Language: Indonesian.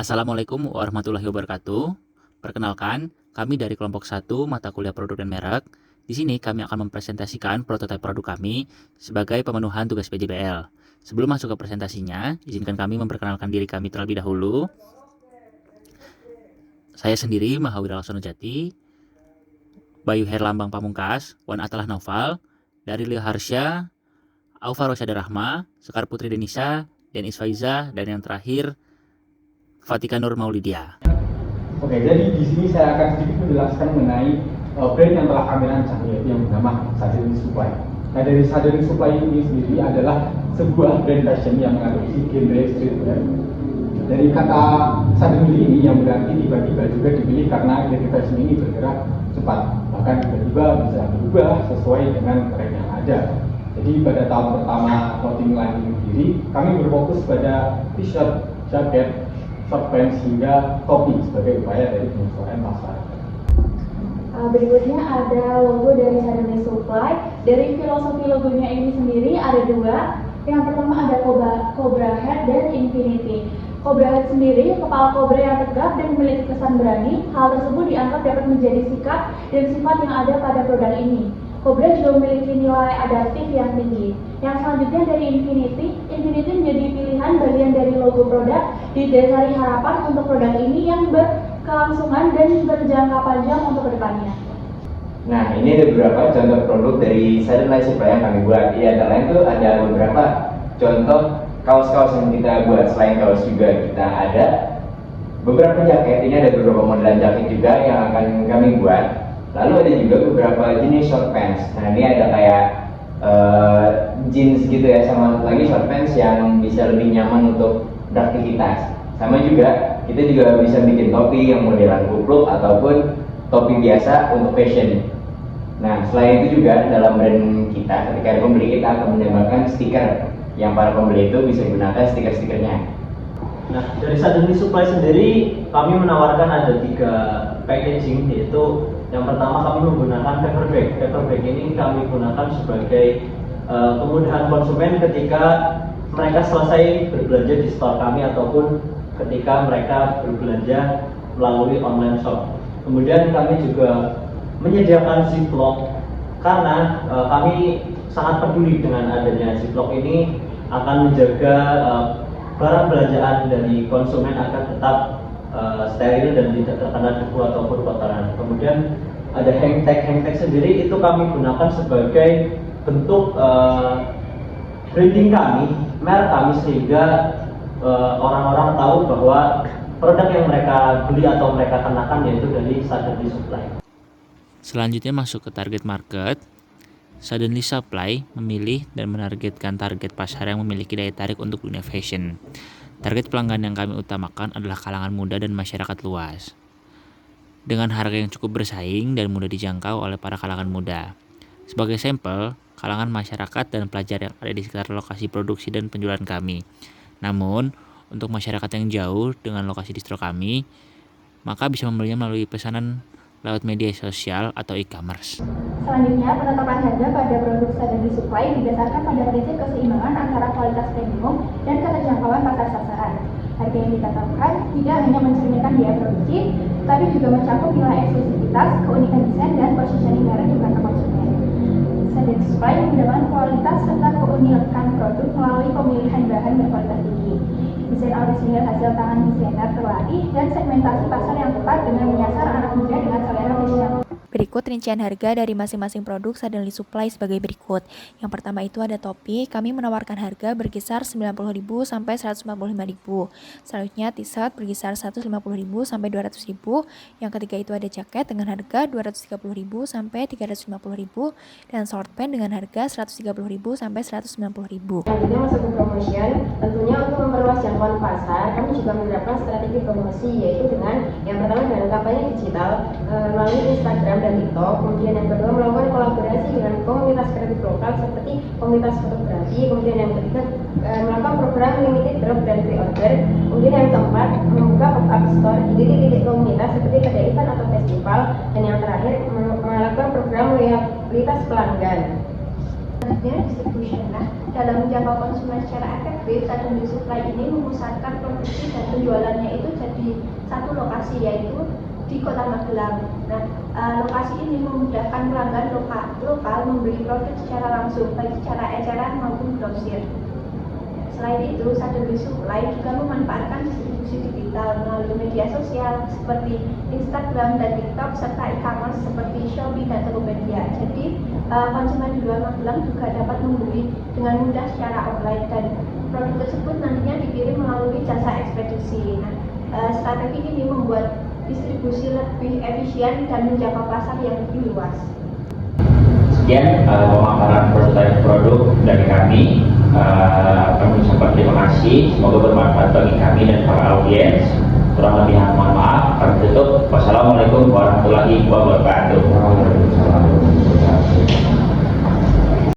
Assalamualaikum warahmatullahi wabarakatuh. Perkenalkan, kami dari kelompok 1 mata kuliah produk dan merek. Di sini kami akan mempresentasikan prototipe produk kami sebagai pemenuhan tugas PJBL. Sebelum masuk ke presentasinya, izinkan kami memperkenalkan diri kami terlebih dahulu. Saya sendiri Mahawira Laksono Jati, Bayu Herlambang Pamungkas, Wan Atalah Naufal, dari Leo Harsya, Aufa Rosyada Rahma, Sekar Putri Denisa, Denis Faiza, dan yang terakhir Fatika Nur Maulidia. Oke, jadi di sini saya akan sedikit menjelaskan mengenai brand yang telah kami rancang, yaitu yang bernama Suddenly Supply. Nah, dari Suddenly Supply ini sendiri adalah sebuah brand fashion yang mengadopsi genre streetwear. Dari kata suddenly ini yang berarti tiba-tiba juga dipilih karena genre fashion ini bergerak cepat, bahkan tiba-tiba bisa berubah sesuai dengan tren yang ada. Jadi pada tahun pertama clothing line ini sendiri, kami berfokus pada t-shirt, jaket, short pants hingga topi sebagai upaya dari penyesuaian pasar. Berikutnya ada logo dari Suddenly Supply. Dari filosofi logonya ini sendiri ada dua. Yang pertama ada Cobra Head dan Infinity. Cobra Head sendiri kepala kobra yang tegap dan memiliki kesan berani. Hal tersebut dianggap dapat menjadi sikap dan sifat yang ada pada produk ini. Cobra juga memiliki nilai adaptif yang tinggi. Yang selanjutnya dari Infinity menjadi pilihan bagian dari logo produk didasari harapan untuk produk ini yang berkelangsungan dan berjangka panjang untuk kedepannya. Nah, ini ada beberapa contoh produk dari Suddenly Supply yang kami buat. Di antara lain tuh ada beberapa contoh kaos-kaos yang kita buat. Selain kaos juga kita ada beberapa jaket. Ini ada beberapa modelan jaket juga yang akan kami buat. Lalu ada juga beberapa jenis short pants. Nah, ini ada kayak jeans gitu ya, sama lagi short pants yang bisa lebih nyaman untuk beraktivitas. Sama juga, kita juga bisa bikin topi yang modelan kupluk ataupun topi biasa untuk fashion. Nah, selain itu juga dalam brand kita, ketika ada pembeli, kita akan menambahkan stiker yang para pembeli itu bisa gunakan stiker-stikernya. Nah, dari Suddenly Supply sendiri kami menawarkan ada 3 packaging, yaitu yang pertama kami menggunakan paper bag. Paper bag ini kami gunakan sebagai kemudahan konsumen ketika mereka selesai berbelanja di store kami ataupun ketika mereka berbelanja melalui online shop. Kemudian kami juga menyediakan ziplock karena kami sangat peduli dengan adanya ziplock ini akan menjaga barang belanjaan dari konsumen akan tetap steril dan tidak terkena debu ataupun kotoran. Kemudian ada hang tag sendiri itu kami gunakan sebagai bentuk branding kami, merek kami, sehingga orang-orang tahu bahwa produk yang mereka beli atau mereka kenakan yaitu dari Suddenly Supply. Selanjutnya masuk ke target market. Suddenly Supply memilih dan menargetkan target pasar yang memiliki daya tarik untuk dunia fashion. Target pelanggan yang kami utamakan adalah kalangan muda dan masyarakat luas. Dengan harga yang cukup bersaing dan mudah dijangkau oleh para kalangan muda. Sebagai sampel, kalangan masyarakat dan pelajar yang ada di sekitar lokasi produksi dan penjualan kami. Namun, untuk masyarakat yang jauh dengan lokasi distro kami, maka bisa membelinya melalui pesanan lewat media sosial atau e-commerce. Selanjutnya, penetapan harga pada produk Suddenly Supply didasarkan pada prinsip keseimbangan antara kualitas premium dan keterjangkauan pasar sasaran. Harga yang ditetapkan tidak hanya mencerminkan biaya produksi, tetapi juga mencakup nilai eksklusivitas, keunikan desain, dan positioning merek di mata konsumen. Suddenly Supply menggunakan kualitas serta keunikan produk melalui pemilihan bahan berkualitas tinggi, desain orisinil hasil tangan desainer terlatih, dan segmentasi pasar yang tepat dengan menyasar anak muda dengan selera fashion. Berikut rincian harga dari masing-masing produk Suddenly Supply sebagai berikut. Yang pertama itu ada topi, kami menawarkan harga berkisar 90.000 sampai 145.000. Selanjutnya t-shirt berkisar 150.000 sampai 200.000. Yang ketiga itu ada jaket dengan harga 230.000 sampai 350.000 dan short pant dengan harga 130.000 sampai 190.000. Selanjutnya masuk ke promotion, tentunya untuk memperluas jangkauan pasar, kami juga menerapkan strategi promosi, yaitu dengan yang pertama dengan kampanye digital melalui Instagram dan TikTok. Kemudian yang kedua melakukan kolaborasi dengan komunitas kreatif lokal seperti komunitas fotografi. Kemudian yang ketiga melakukan program limited drop dan pre-order. Kemudian yang keempat membuka pop-up store di titik-titik komunitas seperti kedai event atau festival. Dan yang terakhir melakukan program loyalitas pelanggan. Selanjutnya distribution. Nah, dalam menjangkau konsumen secara efektif, Suddenly Supply ini memusatkan produksi dan penjualannya itu jadi di satu lokasi, yaitu di Kota Magelang. Nah, lokasi ini memudahkan pelanggan lokal membeli produk secara langsung, baik secara eceran maupun grosir. Selain itu, Suddenly Supply juga memanfaatkan distribusi digital melalui media sosial seperti Instagram dan TikTok, serta e-commerce seperti Shopee dan Tokopedia. Jadi, konsumen di luar Magelang juga dapat membeli dengan mudah secara online, dan produk tersebut nantinya dikirim melalui jasa ekspedisi. Nah, strategi ini membuat distribusi lebih efisien dan menjangkau pasar yang lebih luas. Sekian pemaparan produk dari kami. Kami ucapkan terima kasih. Semoga bermanfaat bagi kami dan para audiens. Kurang lebih mohon maaf. Kami tutup. Wassalamualaikum warahmatullahi wabarakatuh.